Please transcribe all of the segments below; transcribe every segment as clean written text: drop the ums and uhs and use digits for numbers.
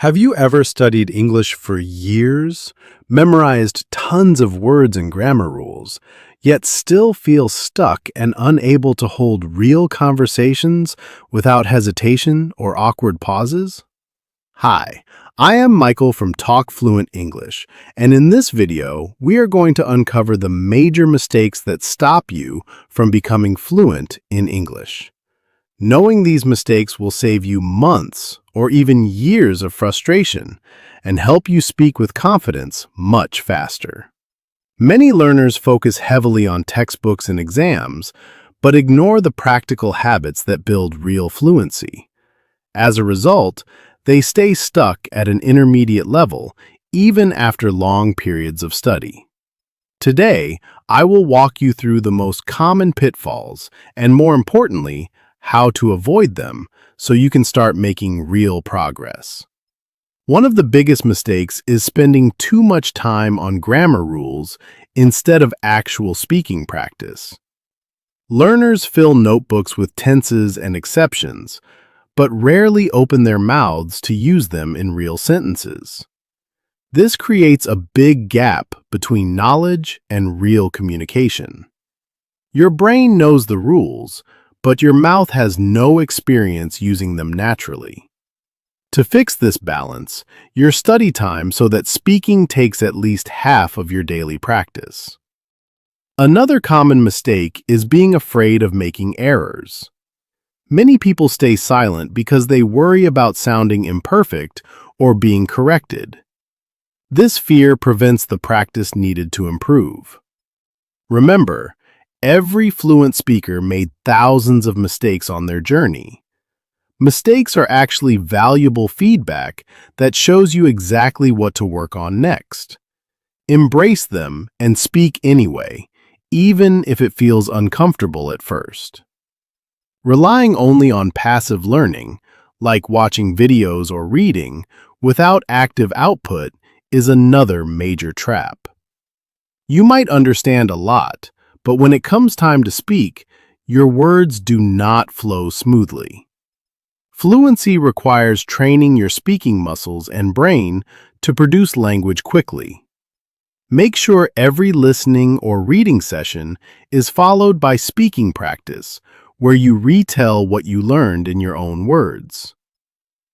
Have you ever studied English for years, memorized tons of words and grammar rules, yet still feel stuck and unable to hold real conversations without hesitation or awkward pauses? Hi, I am Michael from Talk Fluent English, and in this video, we are going to uncover the major mistakes that stop you from becoming fluent in English. Knowing these mistakes will save you months or even years of frustration and help you speak with confidence much faster. Many learners focus heavily on textbooks and exams, but ignore the practical habits that build real fluency. As a result, they stay stuck at an intermediate level even after long periods of study. Today, I will walk you through the most common pitfalls and, more importantly, how to avoid them so you can start making real progress. One of the biggest mistakes is spending too much time on grammar rules instead of actual speaking practice. Learners fill notebooks with tenses and exceptions, but rarely open their mouths to use them in real sentences. This creates a big gap between knowledge and real communication. Your brain knows the rules, but your mouth has no experience using them naturally. To fix this balance, your study time so that speaking takes at least half of your daily practice. Another common mistake is being afraid of making errors. Many people stay silent because they worry about sounding imperfect or being corrected. This fear prevents the practice needed to improve. Remember, every fluent speaker made thousands of mistakes on their journey. Mistakes are actually valuable feedback that shows you exactly what to work on next. Embrace them and speak anyway, even if it feels uncomfortable at first. Relying only on passive learning, like watching videos or reading, without active output is another major trap. You might understand a lot, but when it comes time to speak, your words do not flow smoothly. Fluency requires training your speaking muscles and brain to produce language quickly. Make sure every listening or reading session is followed by speaking practice, where you retell what you learned in your own words.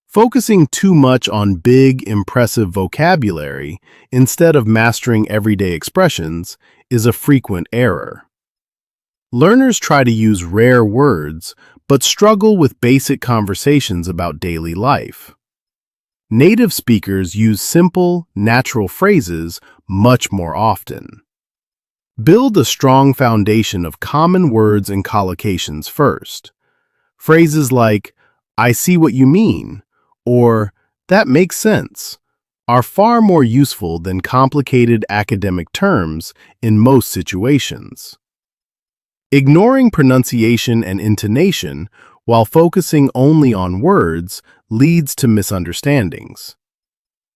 Focusing too much on big, impressive vocabulary instead of mastering everyday expressions is a frequent error. Learners try to use rare words, but struggle with basic conversations about daily life. Native speakers use simple, natural phrases much more often. Build a strong foundation of common words and collocations first. Phrases like, "I see what you mean," or "that makes sense," are far more useful than complicated academic terms in most situations. Ignoring pronunciation and intonation while focusing only on words leads to misunderstandings.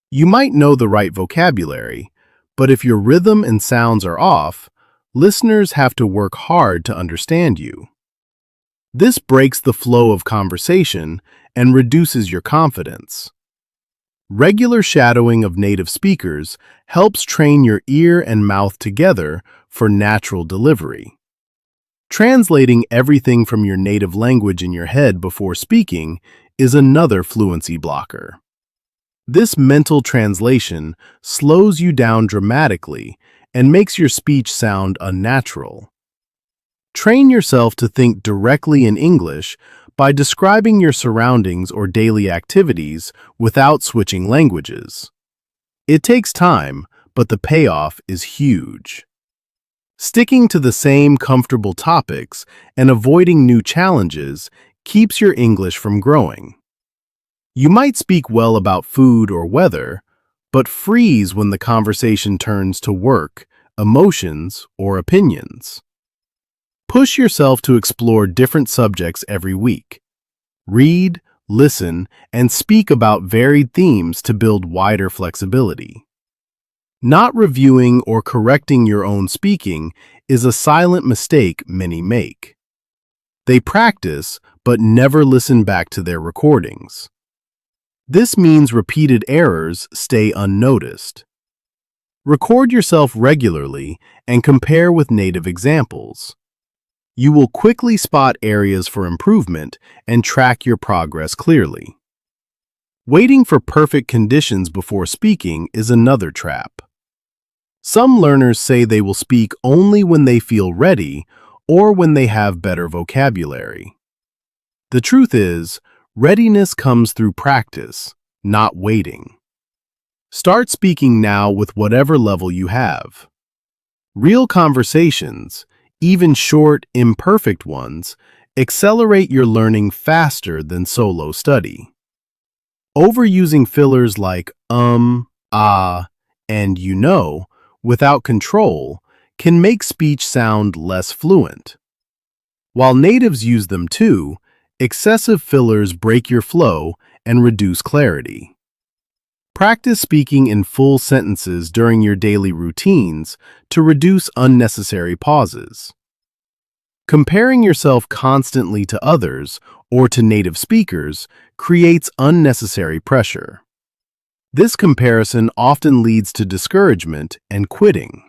You might know the right vocabulary, but if your rhythm and sounds are off, listeners have to work hard to understand you. This breaks the flow of conversation and reduces your confidence. Regular shadowing of native speakers helps train your ear and mouth together for natural delivery. Translating everything from your native language in your head before speaking is another fluency blocker. This mental translation slows you down dramatically and makes your speech sound unnatural. Train yourself to think directly in English by describing your surroundings or daily activities without switching languages. It takes time, but the payoff is huge. Sticking to the same comfortable topics and avoiding new challenges keeps your English from growing. You might speak well about food or weather, but freeze when the conversation turns to work, emotions, or opinions. Push yourself to explore different subjects every week. Read, listen, and speak about varied themes to build wider flexibility. Not reviewing or correcting your own speaking is a silent mistake many make. They practice, but never listen back to their recordings. This means repeated errors stay unnoticed. Record yourself regularly and compare with native examples. You will quickly spot areas for improvement and track your progress clearly. Waiting for perfect conditions before speaking is another trap. Some learners say they will speak only when they feel ready or when they have better vocabulary. The truth is, readiness comes through practice, not waiting. Start speaking now with whatever level you have. Real conversations, even short, imperfect ones, accelerate your learning faster than solo study. Overusing fillers like ah, and you know, without control, can make speech sound less fluent. While natives use them too, excessive fillers break your flow and reduce clarity. Practice speaking in full sentences during your daily routines to reduce unnecessary pauses. Comparing yourself constantly to others or to native speakers creates unnecessary pressure. This comparison often leads to discouragement and quitting.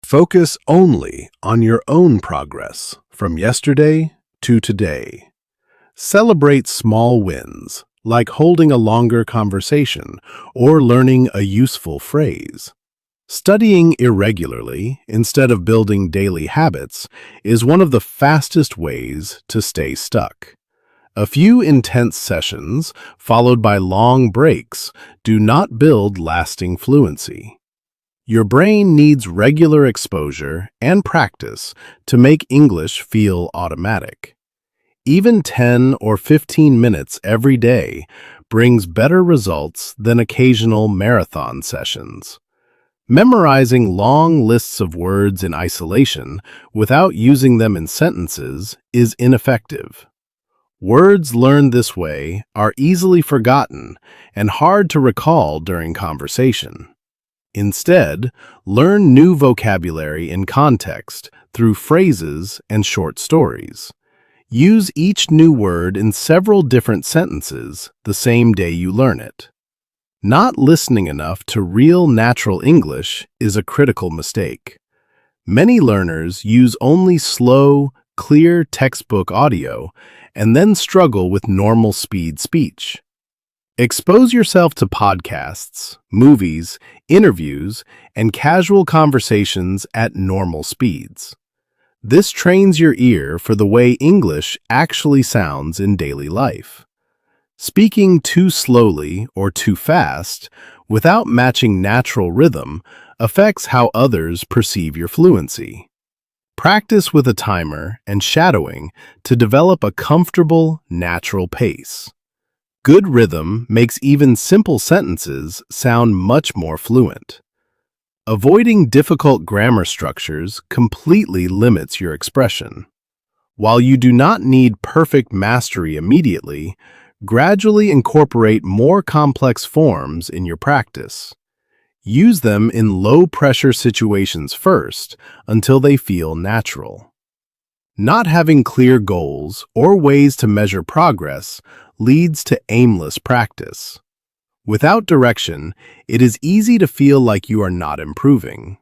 Focus only on your own progress from yesterday to today. Celebrate small wins, like holding a longer conversation or learning a useful phrase. Studying irregularly instead of building daily habits is one of the fastest ways to stay stuck. A few intense sessions, followed by long breaks, do not build lasting fluency. Your brain needs regular exposure and practice to make English feel automatic. Even 10 or 15 minutes every day brings better results than occasional marathon sessions. Memorizing long lists of words in isolation without using them in sentences is ineffective. Words learned this way are easily forgotten and hard to recall during conversation. Instead, learn new vocabulary in context through phrases and short stories. Use each new word in several different sentences the same day you learn it. Not listening enough to real natural English is a critical mistake. Many learners use only slow, clear textbook audio and then struggle with normal speed speech. Expose yourself to podcasts, movies, interviews, and casual conversations at normal speeds. This trains your ear for the way English actually sounds in daily life. Speaking too slowly or too fast, without matching natural rhythm, affects how others perceive your fluency. Practice with a timer and shadowing to develop a comfortable, natural pace. Good rhythm makes even simple sentences sound much more fluent. Avoiding difficult grammar structures completely limits your expression. While you do not need perfect mastery immediately, gradually incorporate more complex forms in your practice. Use them in low-pressure situations first until they feel natural. Not having clear goals or ways to measure progress leads to aimless practice. Without direction, it is easy to feel like you are not improving.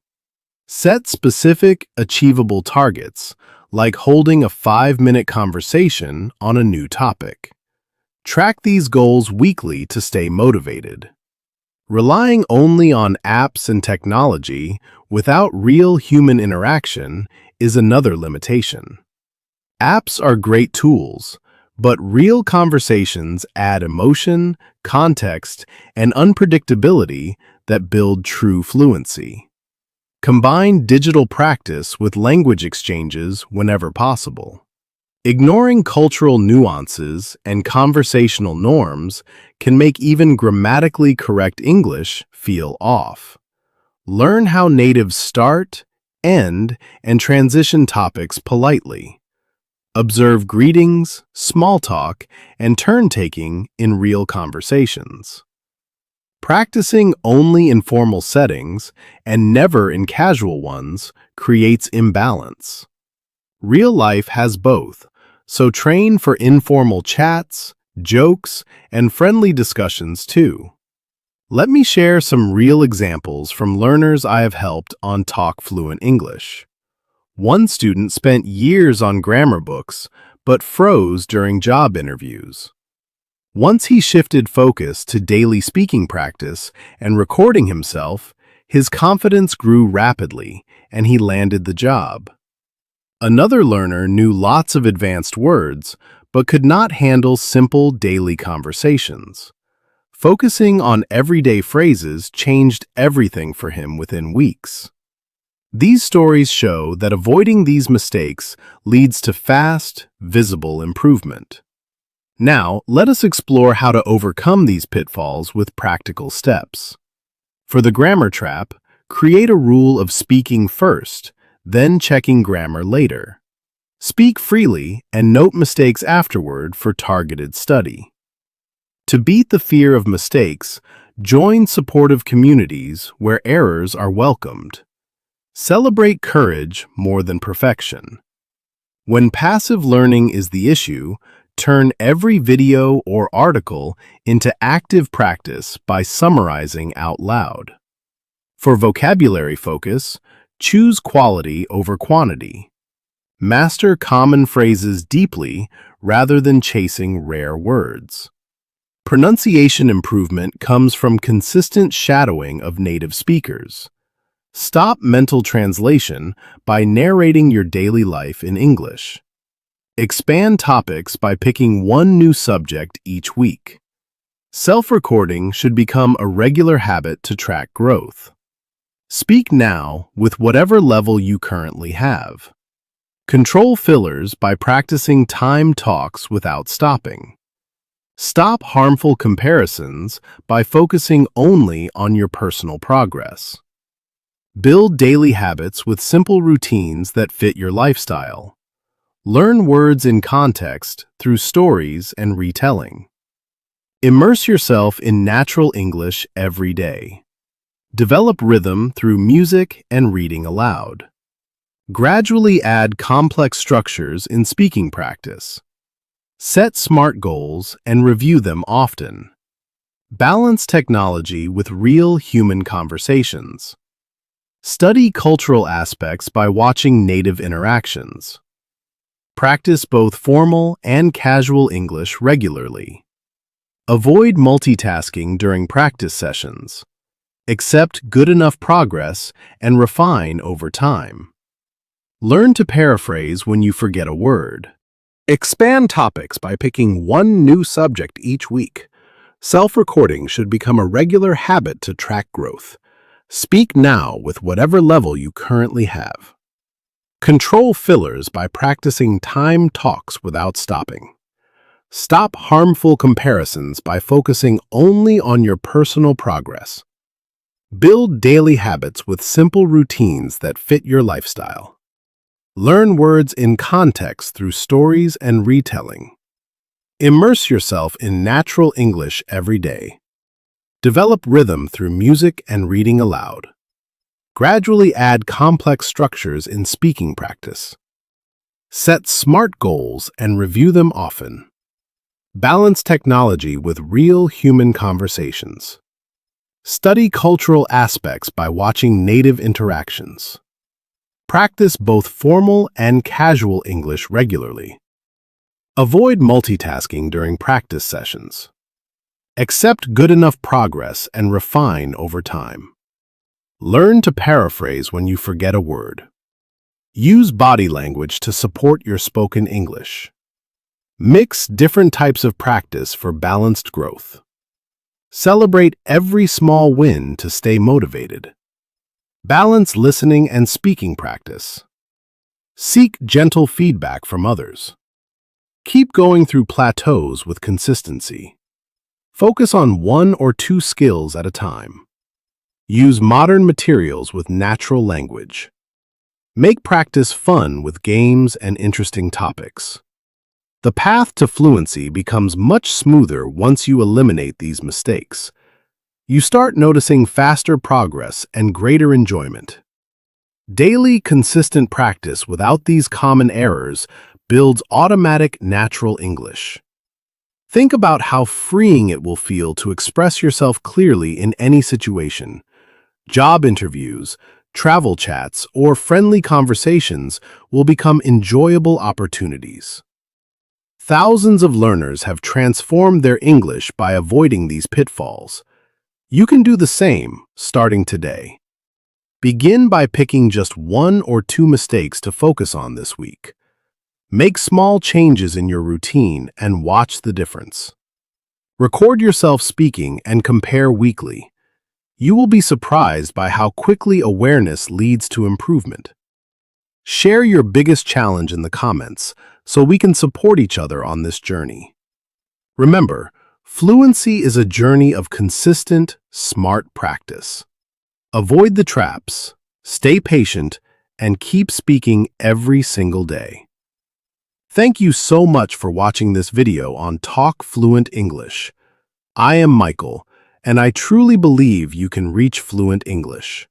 Set specific, achievable targets, like holding a 5-minute conversation on a new topic. Track these goals weekly to stay motivated. Relying only on apps and technology without real human interaction is another limitation. Apps are great tools, but real conversations add emotion, context, and unpredictability that build true fluency. Combine digital practice with language exchanges whenever possible. Ignoring cultural nuances and conversational norms can make even grammatically correct English feel off. Learn how natives start, end, and transition topics politely. Observe greetings, small talk, and turn-taking in real conversations. Practicing only in formal settings and never in casual ones creates imbalance. Real life has both, so train for informal chats, jokes, and friendly discussions too. Let me share some real examples from learners I have helped on Talk Fluent English. One student spent years on grammar books, but froze during job interviews. Once he shifted focus to daily speaking practice and recording himself, his confidence grew rapidly and he landed the job. Another learner knew lots of advanced words, but could not handle simple daily conversations. Focusing on everyday phrases changed everything for him within weeks. These stories show that avoiding these mistakes leads to fast, visible improvement. Now, let us explore how to overcome these pitfalls with practical steps. For the grammar trap, create a rule of speaking first, then checking grammar later. Speak freely and note mistakes afterward for targeted study. To beat the fear of mistakes, join supportive communities where errors are welcomed. Celebrate courage more than perfection. When passive learning is the issue, turn every video or article into active practice by summarizing out loud. For vocabulary focus, choose quality over quantity. Master common phrases deeply rather than chasing rare words. Pronunciation improvement comes from consistent shadowing of native speakers. Stop mental translation by narrating your daily life in English. Expand topics by picking one new subject each week. Self-recording should become a regular habit to track growth. Speak now with whatever level you currently have. Control fillers by practicing timed talks without stopping. Stop harmful comparisons by focusing only on your personal progress. Build daily habits with simple routines that fit your lifestyle. Learn words in context through stories and retelling. Immerse yourself in natural English every day. Develop rhythm through music and reading aloud. Gradually add complex structures in speaking practice. Set SMART goals and review them often. Balance technology with real human conversations. Study cultural aspects by watching native interactions. Practice both formal and casual English regularly. Avoid multitasking during practice sessions. Accept good enough progress and refine over time. Learn to paraphrase when you forget a word. Expand topics by picking one new subject each week. Self-recording should become a regular habit to track growth. Speak now with whatever level you currently have. Control fillers by practicing timed talks without stopping. Stop harmful comparisons by focusing only on your personal progress. Build daily habits with simple routines that fit your lifestyle. Learn words in context through stories and retelling. Immerse yourself in natural English every day. Develop rhythm through music and reading aloud. Gradually add complex structures in speaking practice. Set SMART goals and review them often. Balance technology with real human conversations. Study cultural aspects by watching native interactions. Practice both formal and casual English regularly. Avoid multitasking during practice sessions. Accept good enough progress and refine over time. Learn to paraphrase when you forget a word. Use body language to support your spoken English. Mix different types of practice for balanced growth. Celebrate every small win to stay motivated. Balance listening and speaking practice. Seek gentle feedback from others. Keep going through plateaus with consistency. Focus on one or two skills at a time. Use modern materials with natural language. Make practice fun with games and interesting topics. The path to fluency becomes much smoother once you eliminate these mistakes. You start noticing faster progress and greater enjoyment. Daily, consistent practice without these common errors builds automatic natural English. Think about how freeing it will feel to express yourself clearly in any situation. Job interviews, travel chats, or friendly conversations will become enjoyable opportunities. Thousands of learners have transformed their English by avoiding these pitfalls. You can do the same, starting today. Begin by picking just 1 or 2 mistakes to focus on this week. Make small changes in your routine and watch the difference. Record yourself speaking and compare weekly. You will be surprised by how quickly awareness leads to improvement. Share your biggest challenge in the comments so we can support each other on this journey. Remember, fluency is a journey of consistent, smart practice. Avoid the traps, stay patient, and keep speaking every single day. Thank you so much for watching this video on Talk Fluent English. I am Michael, and I truly believe you can reach fluent English.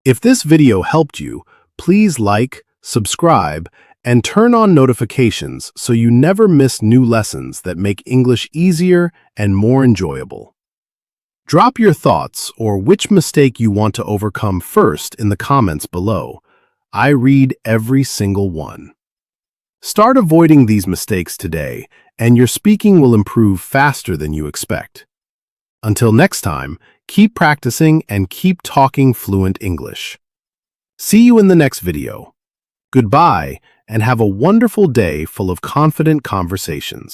If this video helped you, please like, subscribe, and turn on notifications so you never miss new lessons that make English easier and more enjoyable. Drop your thoughts or which mistake you want to overcome first in the comments below. I read every single one. Start avoiding these mistakes today, and your speaking will improve faster than you expect. Until next time, keep practicing and keep talking fluent English. See you in the next video. Goodbye, and have a wonderful day full of confident conversations.